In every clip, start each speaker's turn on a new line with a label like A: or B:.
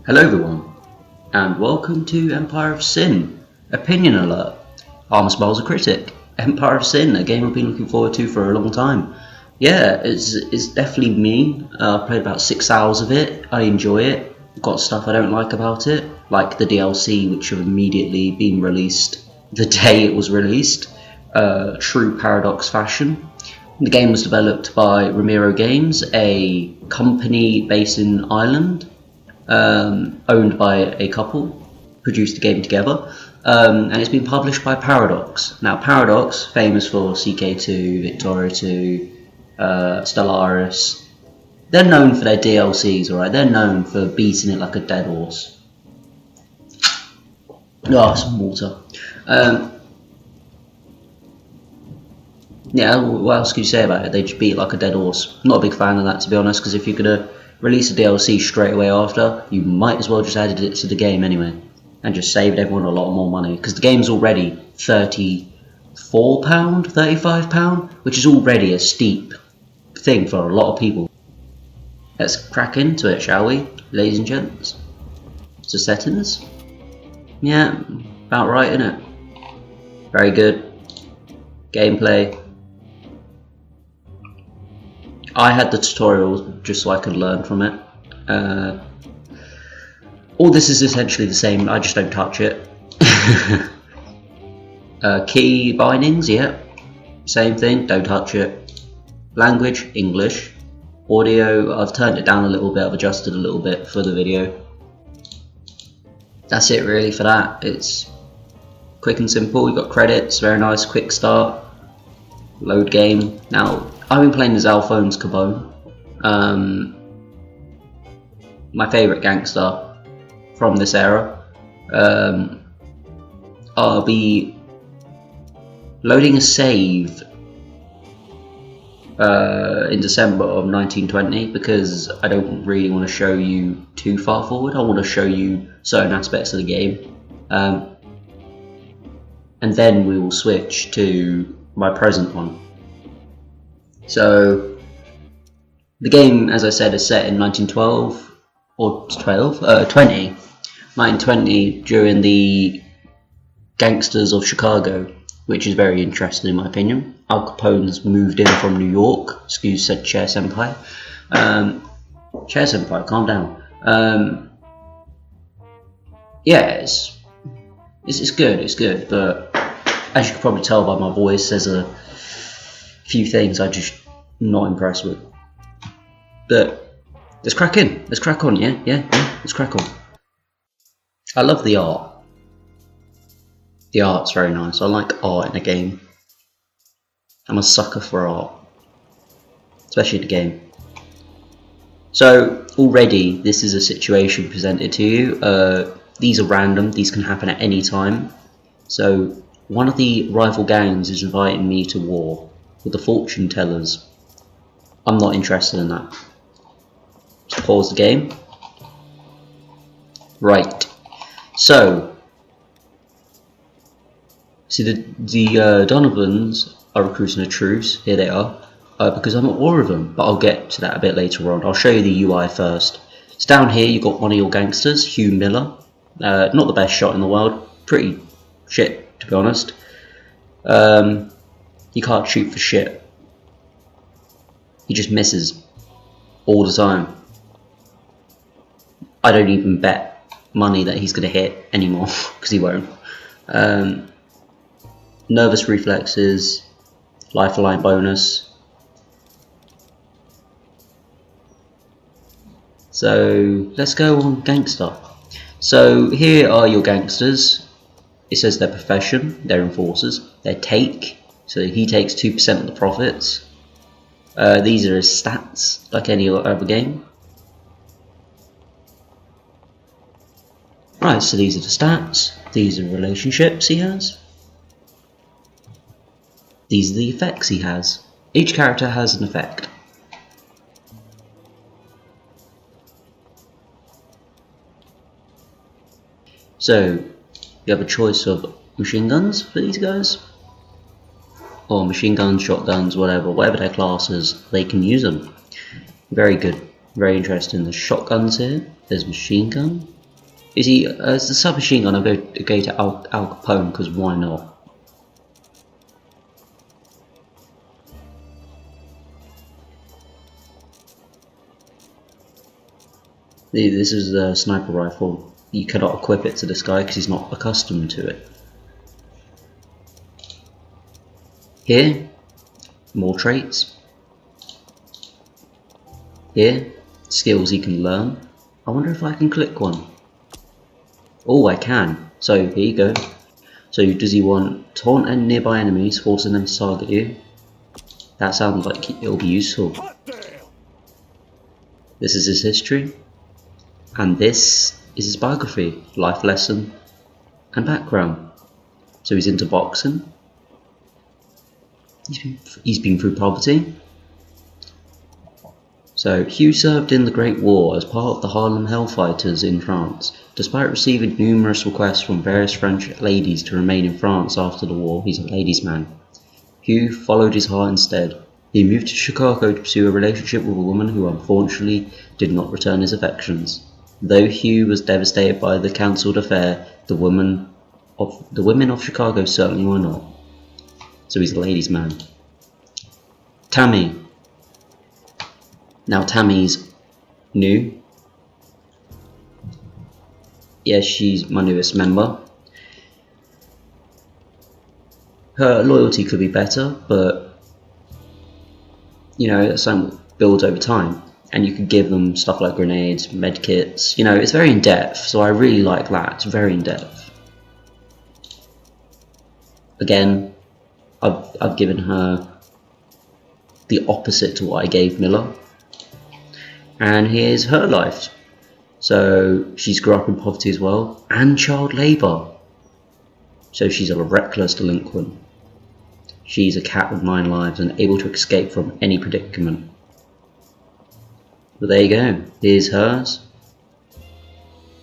A: Hello everyone, and welcome to Empire of Sin. Opinion alert. I'm Smiles a Critic. Empire of Sin, a game I've been looking forward to for a long time. Yeah, it's definitely me. I've played about 6 hours of it. I enjoy it. Got stuff I don't like about it, like the DLC, which have immediately been released the day it was released. True Paradox fashion. The game was developed by Ramiro Games, a company based in Ireland. Owned by a couple, produced the game together, and it's been published by Paradox. Now, Paradox, famous for CK2, Victoria 2, Stellaris, they're known for their DLCs, alright? They're known for beating it like a dead horse. Oh, some water. Yeah, what else could you say about it? They just beat it like a dead horse. Not a big fan of that, to be honest, because if you're going to release a DLC straight away after, you might as well just added it to the game anyway, and just saved everyone a lot more money, because the game's already £34, £35, which is already a steep thing for a lot of people. Let's crack into it, shall we, ladies and gents? So settings? Yeah, about right, innit? Very good. Gameplay. I had the tutorial just so I could learn from it. All this is essentially the same, I just don't touch it. Key bindings, yeah, same thing, don't touch it. Language, English. Audio, I've turned it down a little bit, I've adjusted a little bit for the video. That's it really for that. It's quick and simple. You've got credits, very nice, quick start. Load game. Now, I've been playing as Alphonse Capone, my favourite gangster from this era. I'll be loading a save in December of 1920 because I don't really want to show you too far forward. I want to show you certain aspects of the game, and then we will switch to my present one. So the game, as I said, is set in 1912 or 1920 during the gangsters of Chicago, which is very interesting in my opinion. Al Capone's moved in from New York. Excuse said Chair Senpai. Chair Senpai, calm down. Yeah, it's good. It's good, but as you can probably tell by my voice, there's a few things I'm just not impressed with. But let's crack in. Let's crack on, yeah? Let's crack on. I love the art. The art's very nice. I like art in a game. I'm a sucker for art, especially the game. So already this is a situation presented to you. These are random. These can happen at any time. So one of the rival gangs is inviting me to war with the fortune tellers. I'm not interested in that. Just pause the game. Right. So, see the Donovans are recruiting a truce. Here they are. Because I'm at war with them. But I'll get to that a bit later on. I'll show you the UI first. So down here you've got one of your gangsters, Hugh Miller. Not the best shot in the world. Pretty shit, to be honest. He can't shoot for shit. He just misses all the time. I don't even bet money that he's going to hit anymore because he won't. Nervous reflexes, lifeline bonus. So let's go on gangster. So here are your gangsters. It says their profession, their enforcers, their take. So he takes 2% of the profits. These are his stats, like any other game. Right, so these are the stats. These are relationships he has. These are the effects he has. Each character has an effect. So you have a choice of machine guns for these guys. Or machine guns, shotguns, whatever their classes, they can use them. Very good, very interesting. There's shotguns here, there's machine gun, Is he? Is the submachine gun? I'll go to Al Capone, because why not? This is a sniper rifle. You cannot equip it to this guy because he's not accustomed to it. Here, more traits. Here, skills he can learn. I wonder if I can click one. Oh, I can. So here you go. So does he want taunt and nearby enemies, forcing them to target you? That sounds like it'll be useful. This is his history. And this is his biography, life lesson, and background. So he's into boxing. He's been through poverty. So Hugh served in the Great War as part of the Harlem Hellfighters in France. Despite receiving numerous requests from various French ladies to remain in France after the war, he's a ladies' man. Hugh followed his heart instead. He moved to Chicago to pursue a relationship with a woman who unfortunately did not return his affections. Though Hugh was devastated by the cancelled affair, the women of Chicago certainly were not. So he's a ladies' man. Tammy. Now Tammy's new. Yes, she's my newest member. Her loyalty could be better, but you know, something builds over time. And you could give them stuff like grenades, medkits. You know, it's very in depth, so I really like that. It's very in depth. Again, I've given her the opposite to what I gave Miller. And here's her life. So she's grew up in poverty as well, and child labour. So she's a reckless delinquent. She's a cat with 9 lives and able to escape from any predicament. But there you go, here's hers.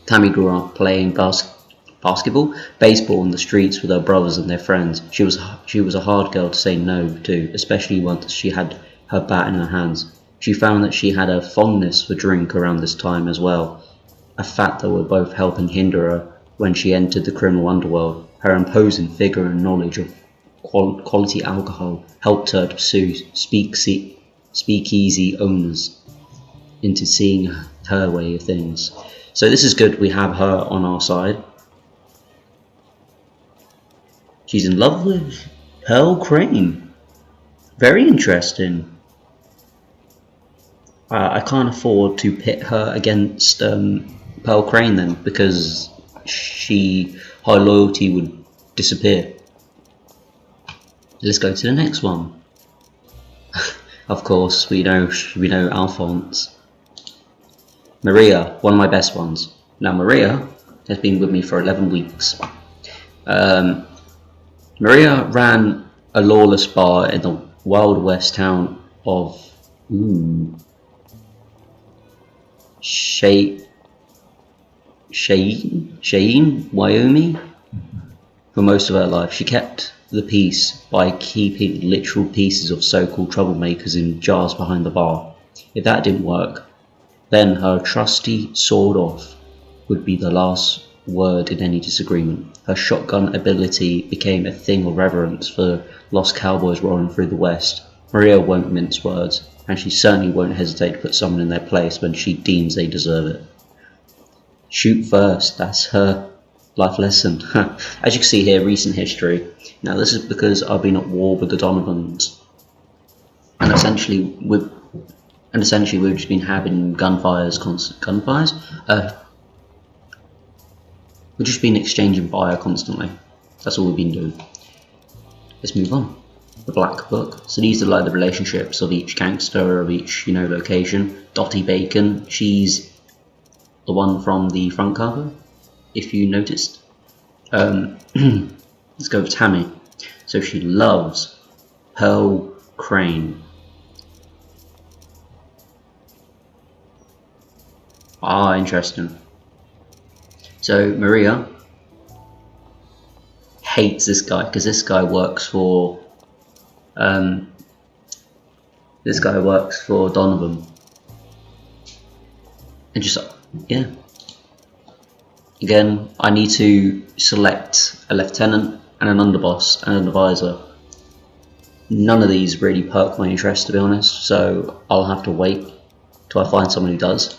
A: Tammy grew up playing basketball, baseball in the streets with her brothers and their friends. She was a hard girl to say no to, especially once she had her bat in her hands. She found that she had a fondness for drink around this time as well, a fact that would both help and hinder her when she entered the criminal underworld. Her imposing figure and knowledge of quality alcohol helped her to pursue speakeasy owners into seeing her way of things. So this is good, we have her on our side. She's in love with Pearl Crane. Very interesting. I can't afford to pit her against Pearl Crane then, because her loyalty would disappear. Let's go to the next one. Of course, we know Alphonse. Maria, one of my best ones. Now Maria has been with me for 11 weeks. Maria ran a lawless bar in the Wild West town of Cheyenne, Wyoming. For most of her life, she kept the peace by keeping literal pieces of so-called troublemakers in jars behind the bar. If that didn't work, then her trusty sword-off would be the last word in any disagreement. Her shotgun ability became a thing of reverence for lost cowboys rolling through the West. Maria won't mince words, and she certainly won't hesitate to put someone in their place when she deems they deserve it. Shoot first, that's her life lesson. As you can see here, recent history. Now this is because I've been at war with the Donovans, and essentially we've just been having constant gunfires. We've just been exchanging fire constantly. That's all we've been doing. Let's move on. The Black Book. So these are like the relationships of each gangster of each location. Dottie Bacon, she's the one from the front cover, if you noticed. Let's go with Tammy. So she loves Pearl Crane. Interesting. So Maria hates this guy because this guy works for Donovan, and just Again, I need to select a lieutenant and an underboss and an advisor. None of these really perk my interest, to be honest, so I'll have to wait till I find someone who does.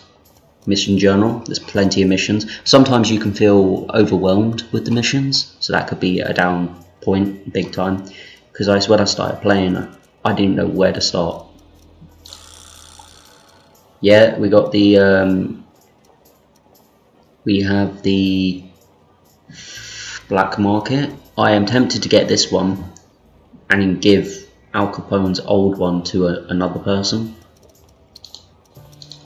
A: Mission journal, there's plenty of missions. Sometimes you can feel overwhelmed with the missions, so that could be a down point big time, because when I started playing, I didn't know where to start. Yeah, we got the we have the black market. I am tempted to get this one and give Al Capone's old one to another person,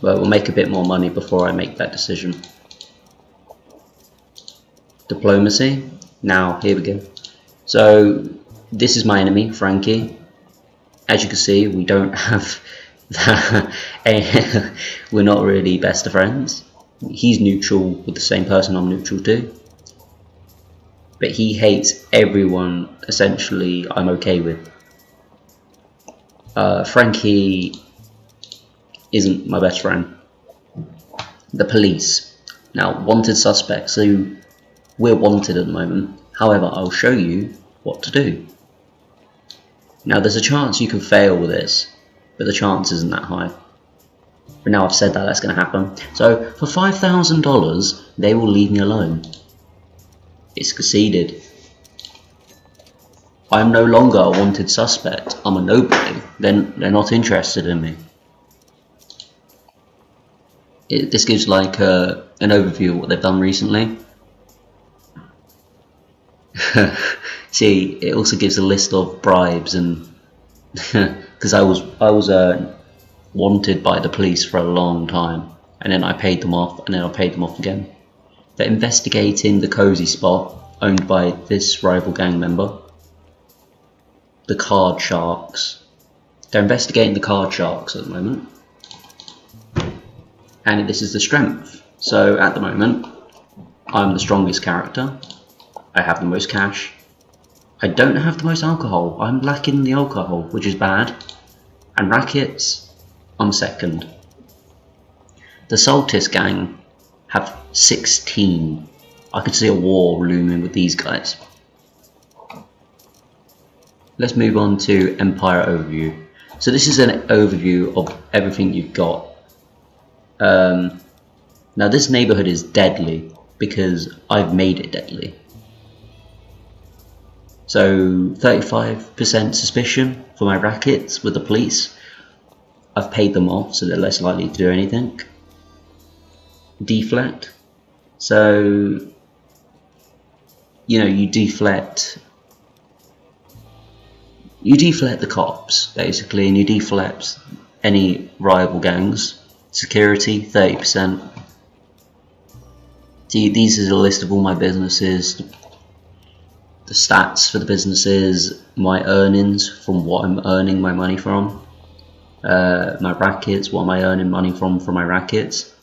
A: but we'll make a bit more money before I make that decision. Diplomacy. Now, here we go. So, this is my enemy, Frankie. As you can see, we don't have that. We're not really best of friends. He's neutral with the same person I'm neutral to. But he hates everyone, essentially, I'm okay with. Frankie isn't my best friend. The police. Now, wanted suspects, so we're wanted at the moment. However, I'll show you what to do. Now, there's a chance you can fail with this, but the chance isn't that high. But now I've said that, that's going to happen. So, for $5,000, they will leave me alone. It's conceded. I'm no longer a wanted suspect. I'm a nobody. Then they're not interested in me. This gives like an overview of what they've done recently. See, it also gives a list of bribes, and because I was wanted by the police for a long time, and then I paid them off, and then I paid them off again. They're investigating the cozy spot owned by this rival gang member, the card sharks. They're investigating the card sharks at the moment, and this is the strength. So at the moment, I'm the strongest character. I have the most cash. I don't have the most alcohol. I'm lacking the alcohol, which is bad. And rackets, I'm second. The Saltis gang have 16. I could see a war looming with these guys. Let's move on to Empire Overview. So this is an overview of everything you've got. Now this neighborhood is deadly because I've made it deadly. So 35% suspicion for my rackets with the police. I've paid them off, so they're less likely to do anything. Deflect. So, you know, you deflect the cops, basically, and you deflect any rival gangs. Security, 30%. See, these is a list of all my businesses, the stats for the businesses, my earnings from what I'm earning my money from, my rackets, what am I earning money from my rackets,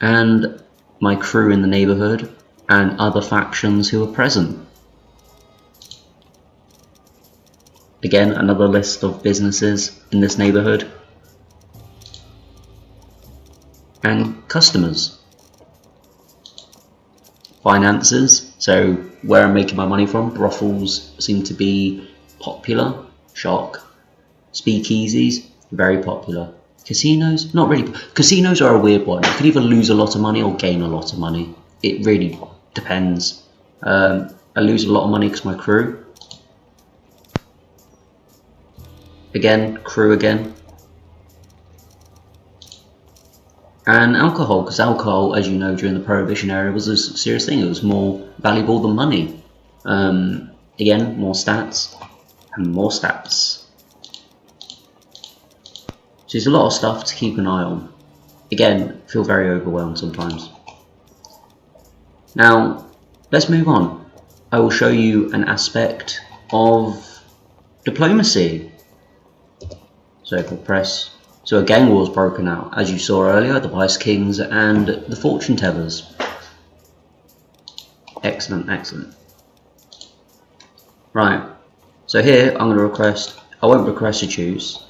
A: and my crew in the neighborhood and other factions who are present. Again, another list of businesses in this neighborhood and customers. Finances, so where I'm making my money from. Brothels seem to be popular. Shock. Speakeasies, very popular. Casinos, not really. Casinos are a weird one. You could either lose a lot of money or gain a lot of money. It really depends. I lose a lot of money because my crew. Again, crew again. And alcohol, because alcohol, as you know, during the Prohibition era was a serious thing. It was more valuable than money. Again, more stats and more stats. So there's a lot of stuff to keep an eye on. Again, feel very overwhelmed sometimes. Now, let's move on. I will show you an aspect of diplomacy. So if we press. So a gang war's broken out, as you saw earlier, the Vice Kings and the Fortune Tellers. Excellent, excellent. Right, so here I'm going to request, I won't request a choose.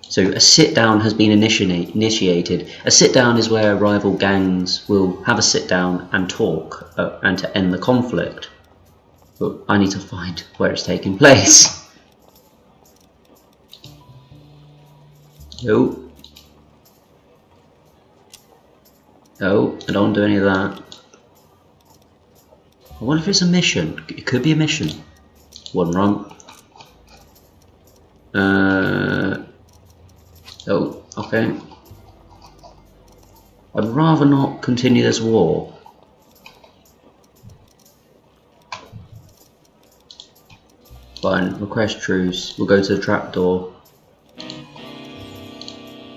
A: So a sit-down has been initiated. A sit-down is where rival gangs will have a sit-down and talk and to end the conflict. But I need to find where it's taking place. No. No, I don't do any of that. I wonder if it's a mission. It could be a mission. One wrong. Oh, okay. I'd rather not continue this war. Fine, request truce. We'll go to the trapdoor.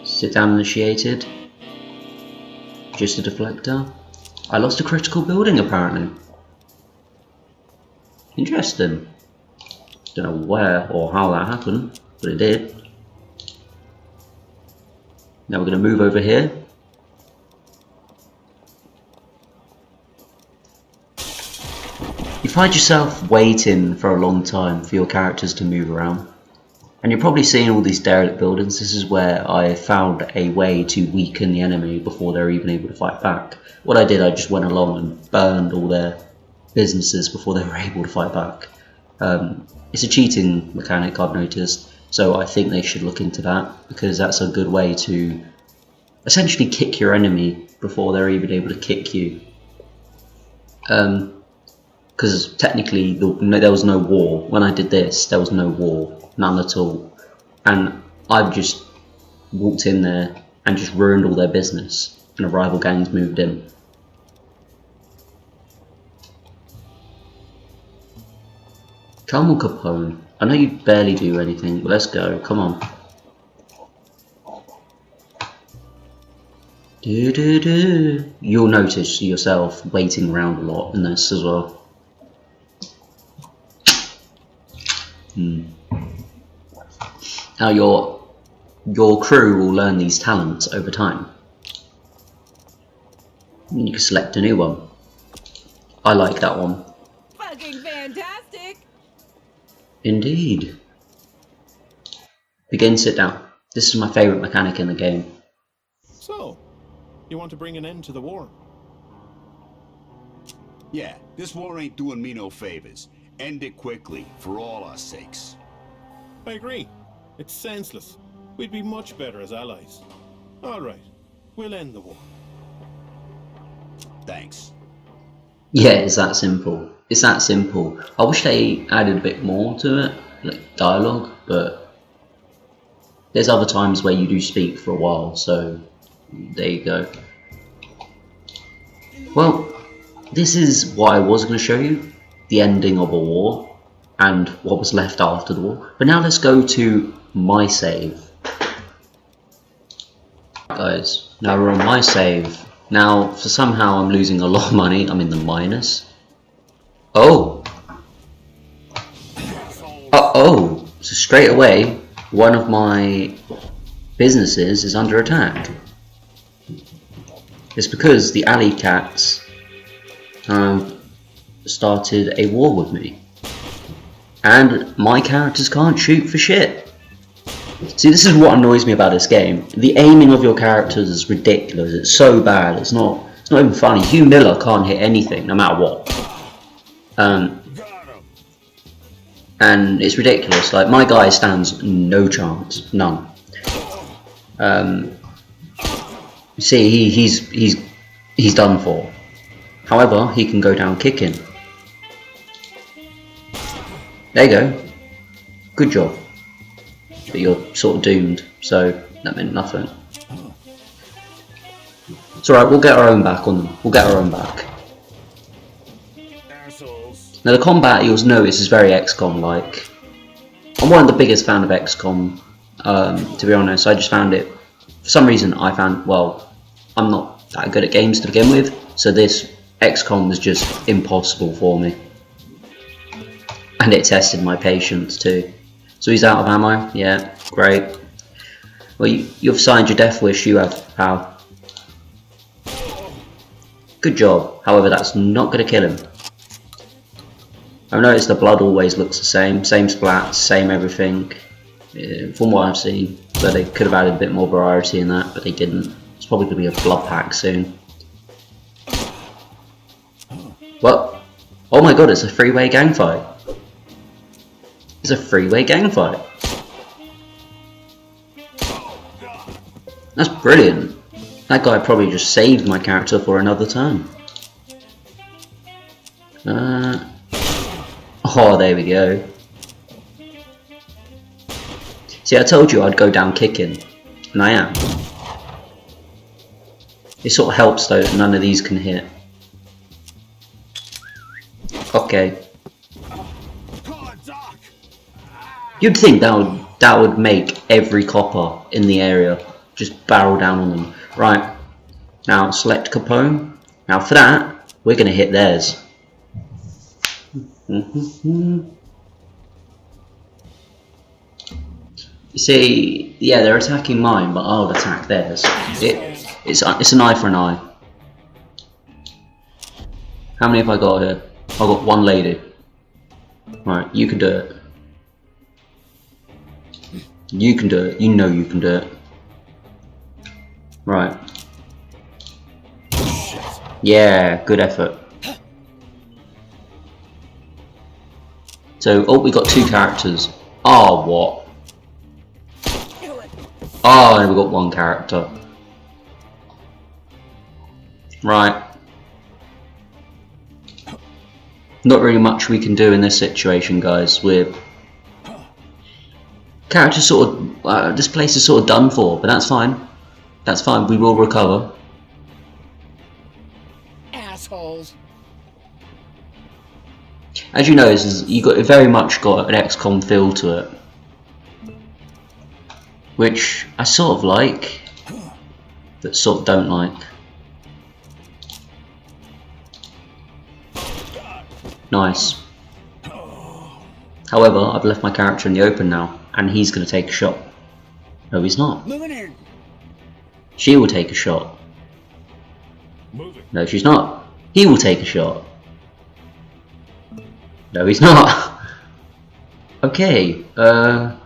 A: Sit down initiated. Just a deflector. I lost a critical building apparently. Interesting. Don't know where or how that happened, but it did. Now we're going to move over here. You find yourself waiting for a long time for your characters to move around. And you're probably seeing all these derelict buildings. This is where I found a way to weaken the enemy before they're even able to fight back. What I did, I just went along and burned all their businesses before they were able to fight back. It's a cheating mechanic, I've noticed, so I think they should look into that, because that's a good way to essentially kick your enemy before they're even able to kick you. Because technically there was no war. When I did this, there was no war, none at all. And I've just walked in there and just ruined all their business, and the rival gangs moved in. Come on, Capone. I know you barely do anything, but let's go. Come on. You'll notice yourself waiting around a lot in this as well. Now your crew will learn these talents over time. And you can select a new one. I like that one.
B: Fucking fantastic!
A: Indeed. Begin, sit down. This is my favourite mechanic in the game.
C: So, you want to bring an end to the war?
D: Yeah, this war ain't doing me no favors. End it quickly, for all our sakes.
C: I agree. It's senseless. We'd be much better as allies. Alright, we'll end the war.
D: Thanks.
A: Yeah, it's that simple. It's that simple. I wish they added a bit more to it, like dialogue, but there's other times where you do speak for a while, so there you go. Well, this is what I was going to show you, the ending of a war, and what was left after the war. But now let's go to my save. Guys, now we're on my save. Now, for somehow I'm losing a lot of money, I'm in the minus. Oh! Uh-oh! So straight away, one of my businesses is under attack. It's because the alley cats started a war with me. And my characters can't shoot for shit. See, this is what annoys me about this game. The aiming of your characters is ridiculous. It's so bad. It's not even funny. Hugh Miller can't hit anything, no matter what. And it's ridiculous. Like, my guy stands no chance, none. See, he's done for. However, he can go down kicking. There you go. Good job. But you're sort of doomed, so that meant nothing. It's alright, we'll get our own back on them. We'll get our own back. Now the combat, you'll notice, is very XCOM-like. I'm one of the biggest fan of XCOM, to be honest. I just found it, for some reason well, I'm not that good at games to begin with, so this XCOM was just impossible for me. And it tested my patience too. So he's out of ammo? Yeah, great. Well, you've signed your death wish, you have, pal. Good job, however that's not going to kill him. I've noticed the blood always looks the same splat, same everything, from what I've seen. but they could have added a bit more variety in that, but they didn't. It's probably going to be a blood pack soon. What? Oh my god, it's a three-way gang fight. It's a three-way gang fight. That's brilliant. That guy probably just saved my character for another turn. Oh, there we go. See, I told you I'd go down kicking, and I am. It sort of helps though that none of these can hit. Okay. You'd think that would make every copper in the area just barrel down on them. Right. Now select Capone. Now for that, we're gonna hit theirs. You see, yeah, they're attacking mine, but I'll attack theirs. It's an eye for an eye. How many have I got here? I've got one lady. Right, you can do it. You can do it. You know you can do it. Right. Yeah, good effort. So, oh, we got two characters. Oh, what? Oh, and we got one character. Right. Not really much we can do in this situation, guys. We're character sort of this place is sort of done for, but that's fine. That's fine. We will recover.
E: Assholes.
A: As you know, you got very much got an XCOM feel to it, which I sort of like, but sort of don't like. Nice. However, I've left my character in the open now, and he's going to take a shot. No, he's not.
E: Moving in.
A: She will take a shot.
C: Moving.
A: No, she's not. He will take a shot. No, he's not. Okay. We'll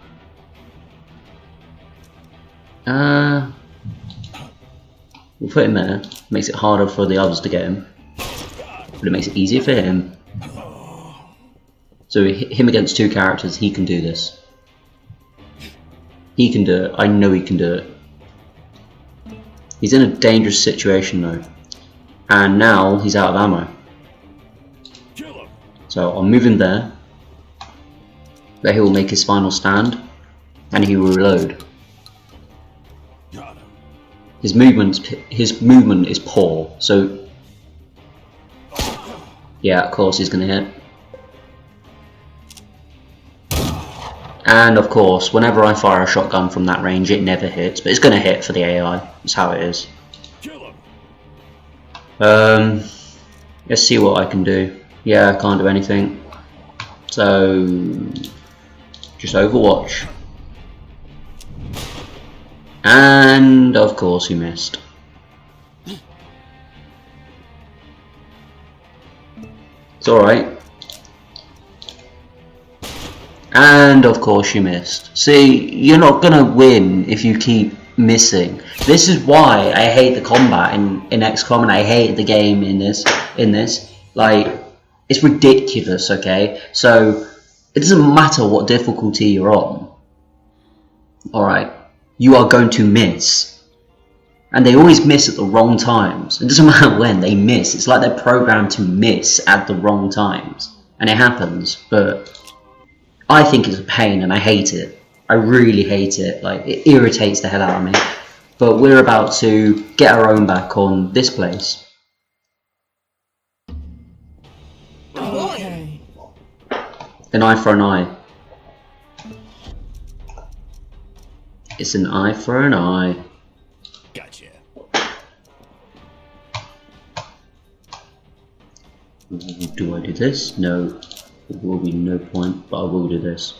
A: put him there. Makes it harder for the others to get him, but it makes it easier for him. So him against two characters, he can do this. He can do it. I know he can do it. He's in a dangerous situation though, and now he's out of ammo. So I'll move him there, where he will make his final stand, and he will reload. His movement is poor, so yeah, of course he's going to hit. And of course, whenever I fire a shotgun from that range, it never hits, but it's going to hit for the AI. That's how it is. Let's see what I can do. Yeah, I can't do anything. So, just Overwatch. And of course you missed. It's alright. And of course you missed. See, you're not gonna win if you keep missing. This is why I hate the combat in XCOM, and I hate the game in this. Like, it's ridiculous, okay? So, it doesn't matter what difficulty you're on. Alright, you are going to miss. And they always miss at the wrong times. It doesn't matter when, they miss. It's like they're programmed to miss at the wrong times. And it happens, but I think it's a pain and I hate it. I really hate it. Like, it irritates the hell out of me. But we're about to get our own back on this place.
E: Okay.
A: An eye for an eye. It's an eye for an eye.
D: Gotcha.
A: Do I do this? No. There will be no point, but I will do this.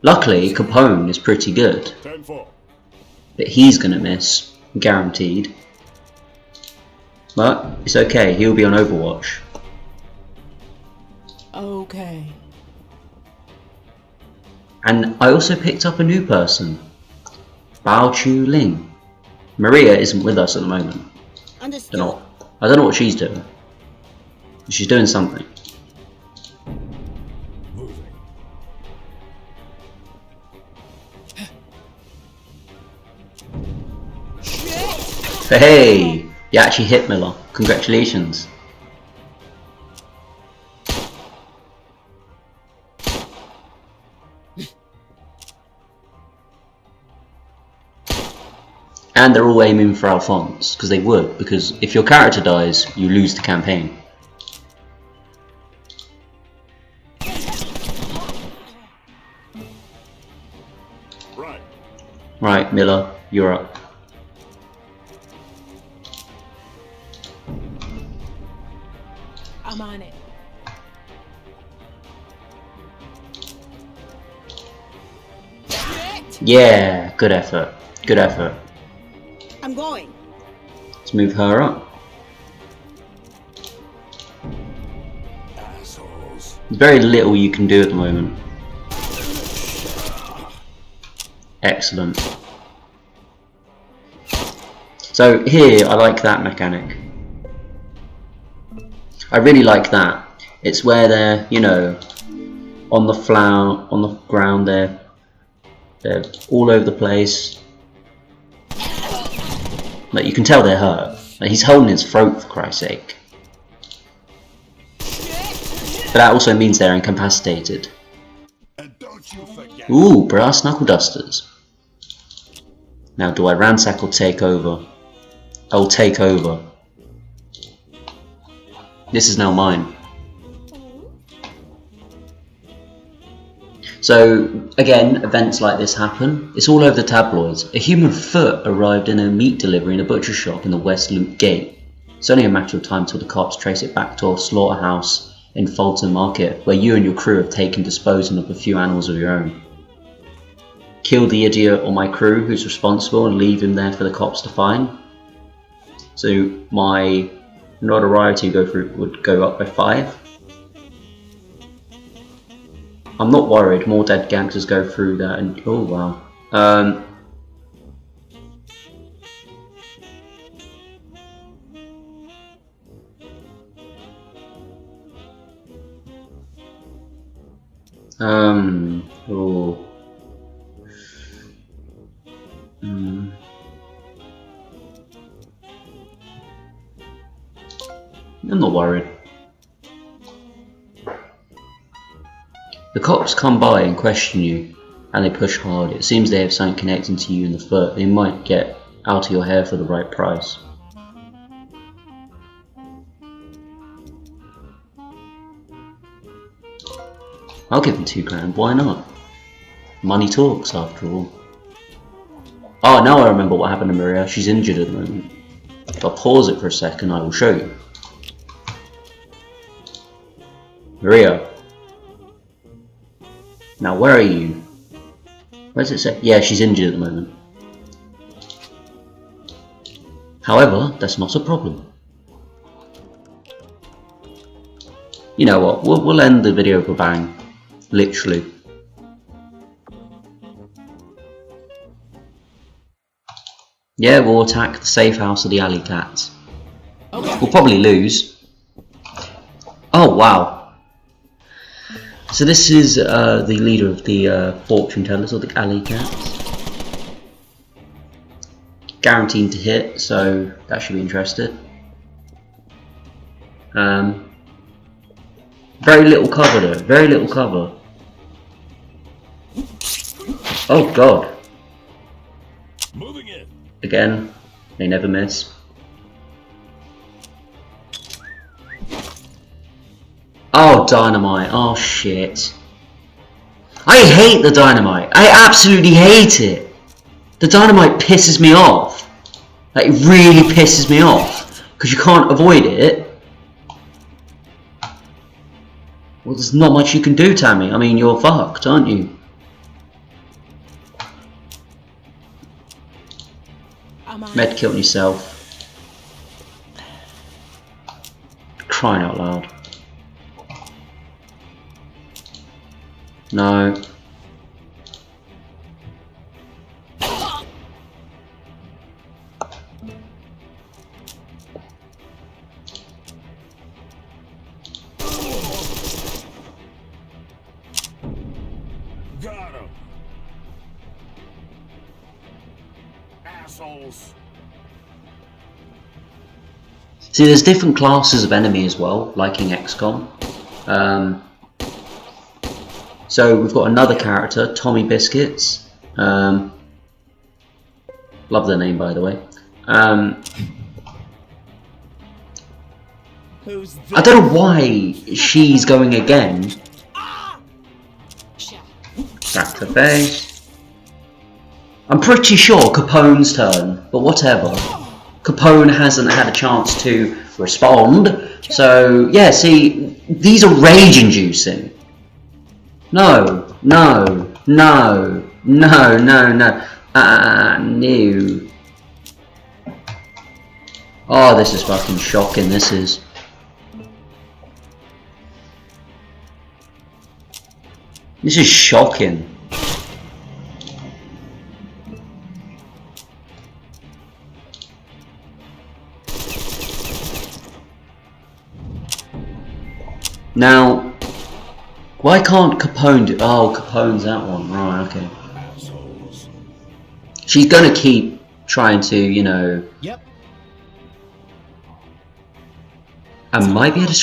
A: Luckily, Capone is pretty good.
C: 10-4.
A: But he's gonna miss. Guaranteed. But it's okay, he'll be on Overwatch.
E: Okay.
A: And I also picked up a new person, Bao Chu Ling. Maria isn't with us at the moment.
E: Understood.
A: I don't know what she's doing. She's doing something. Hey! You actually hit Miller. Congratulations. And they're all aiming for Alphonse, because they would, because if your character dies, you lose the campaign. Right, Miller, you're up.
B: I'm on it.
A: Yeah, good effort. Good effort.
E: I'm going.
A: Let's move her up.
D: Assholes.
A: There's very little you can do at the moment. Excellent. So here, I like that mechanic. I really like that. It's where they're, you know, on the floor, on the ground. They're all over the place. Like, you can tell they're hurt. Like, he's holding his throat, for Christ's sake. But that also means they're incapacitated.
D: And don't you forget.
A: Ooh, brass knuckle dusters. Now, do I ransack or take over? I'll take over. This is now mine. So, again, events like this happen. It's all over the tabloids. A human foot arrived in a meat delivery in a butcher shop in the West Loop Gate. It's only a matter of time till the cops trace it back to a slaughterhouse in Fulton Market, where you and your crew have taken disposal of a few animals of your own. Kill the idiot or my crew who's responsible and leave him there for the cops to find. So my notoriety would go up by 5. I'm not worried, more dead gangsters go through that and oh wow. Oh. I'm not worried. The cops come by and question you, and they push hard. It seems they have something connecting to you in the foot. They might get out of your hair for the right price. I'll give them $2,000, why not? Money talks, after all. Oh, now I remember what happened to Maria. She's injured at the moment. If I pause it for a second, I will show you. Maria. Now, where are you? Where does it say? Yeah, she's injured at the moment. However, that's not a problem. You know what? We'll end the video with a bang. Literally. Yeah, we'll attack the safe house of the alley cats. We'll probably lose. Oh, wow. So this is the leader of the fortune tellers, or the alley cats. Guaranteed to hit, so that should be interesting. Very little cover though, very little cover. Oh god.
C: Moving in.
A: Again, they never miss. Oh, dynamite. Oh, shit. I hate the dynamite. I absolutely hate it. The dynamite pisses me off. Like, it really pisses me off. Because you can't avoid it. Well, there's not much you can do, Tammy. I mean, you're fucked, aren't you? Medkit on yourself. Crying out loud. No.
C: assholes.
A: See, there's different classes of enemy as well, like in XCOM. So we've got another character, Tommy Biscuits. Love the name, by the way.
B: Who's this?
A: I don't know why she's going again. Back to face. I'm pretty sure Capone's turn, but whatever. Capone hasn't had a chance to respond. So, yeah, see, these are rage-inducing. No. No. Oh, this is fucking shocking, this is. This is shocking. Now, why can't Capone do... Oh, Capone's that one. Right, okay. She's gonna keep trying to, you know...
B: Yep.
A: I might be able to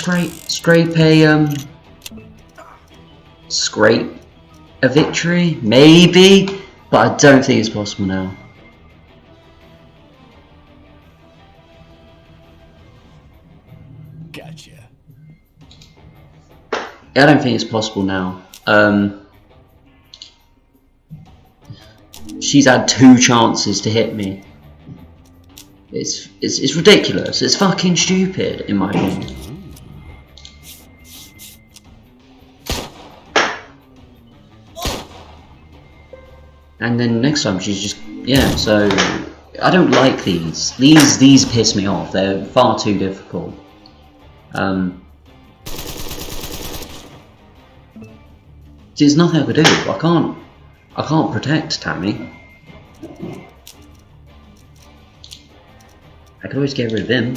A: scrape a victory, maybe, but I don't think it's possible now.
D: Gotcha.
A: I don't think it's possible now. She's had 2 chances to hit me. It's ridiculous. It's fucking stupid, in my opinion. And then next time she's just, yeah, so I don't like these. These piss me off. They're far too difficult. There's nothing I could do. I can't protect Tammy. I could always get rid of him.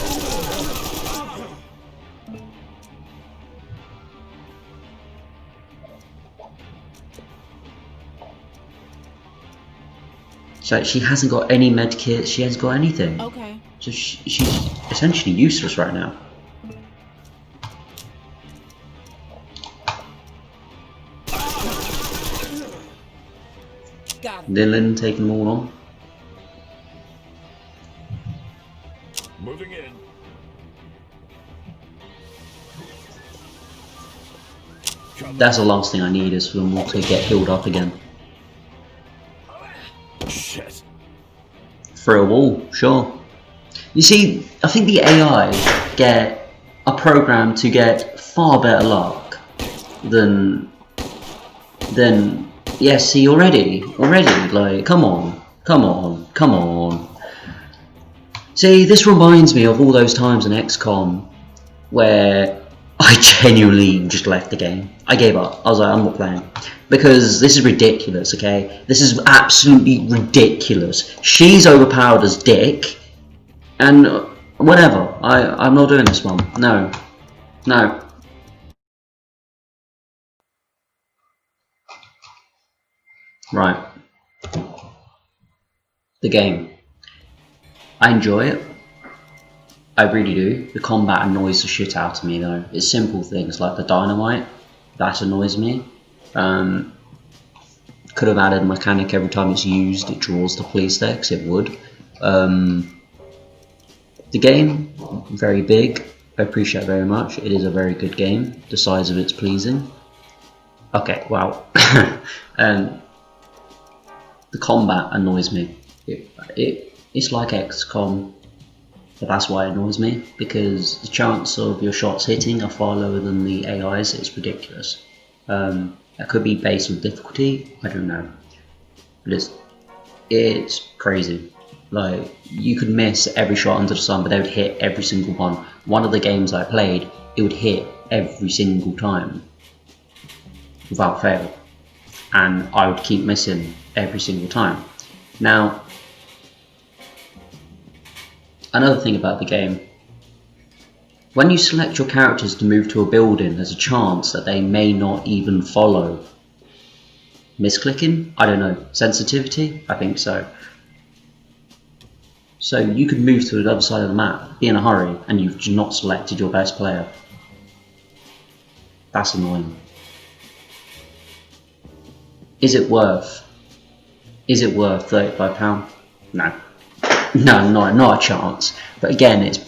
A: So she hasn't got any medkits, she hasn't got anything.
B: Okay.
A: So she's essentially useless right now.
B: Got it.
A: Dylan taking them all on.
C: Moving in.
A: That's the last thing I need is for them all to get healed up again.
C: Shit.
A: Through a wall, sure. You see, I think the AI are programmed to get far better luck than yeah, see, already, like, come on. See, this reminds me of all those times in XCOM where I genuinely just left the game. I gave up. I was like, I'm not playing. Because this is ridiculous, okay? This is absolutely ridiculous. She's overpowered as dick. And whatever. I'm not doing this one. No. Right. The game. I enjoy it. I really do. The combat annoys the shit out of me though. It's simple things like the dynamite. That annoys me. Could have added a mechanic every time it's used, it draws the police there, because it would. The game, very big. I appreciate it very much. It is a very good game. The size of it's pleasing. Okay, wow. The combat annoys me. It's like XCOM, but that's why it annoys me, because the chance of your shots hitting are far lower than the AI's. It's ridiculous. That could be based on difficulty, I don't know. But it's crazy. Like, you could miss every shot under the sun, but they would hit every single one. One of the games I played, it would hit every single time, without fail. And I would keep missing every single time. Now, another thing about the game, when you select your characters to move to a building, there's a chance that they may not even follow. Misclicking? I don't know. Sensitivity? I think so. So you could move to the other side of the map, be in a hurry, and you've not selected your best player. That's annoying. Is it worth £35? No. No, not a chance. But again, it's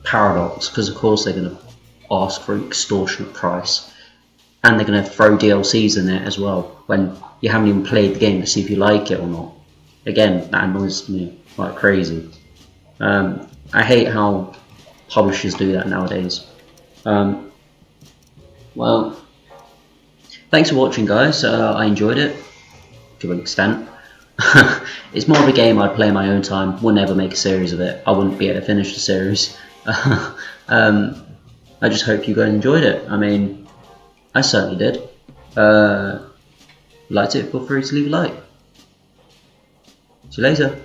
A: paradox, because of course they're going to ask for an extortionate price, and they're going to throw DLCs in it as well when you haven't even played the game to see if you like it or not. Again, that annoys me like crazy. I hate how publishers do that nowadays. Well, thanks for watching, guys. I enjoyed it to an extent. It's more of a game I'd play in my own time. Would never make a series of it. I wouldn't be able to finish the series. I just hope you guys enjoyed it. I mean, I certainly did. Liked it? Feel free to leave a like. See you later.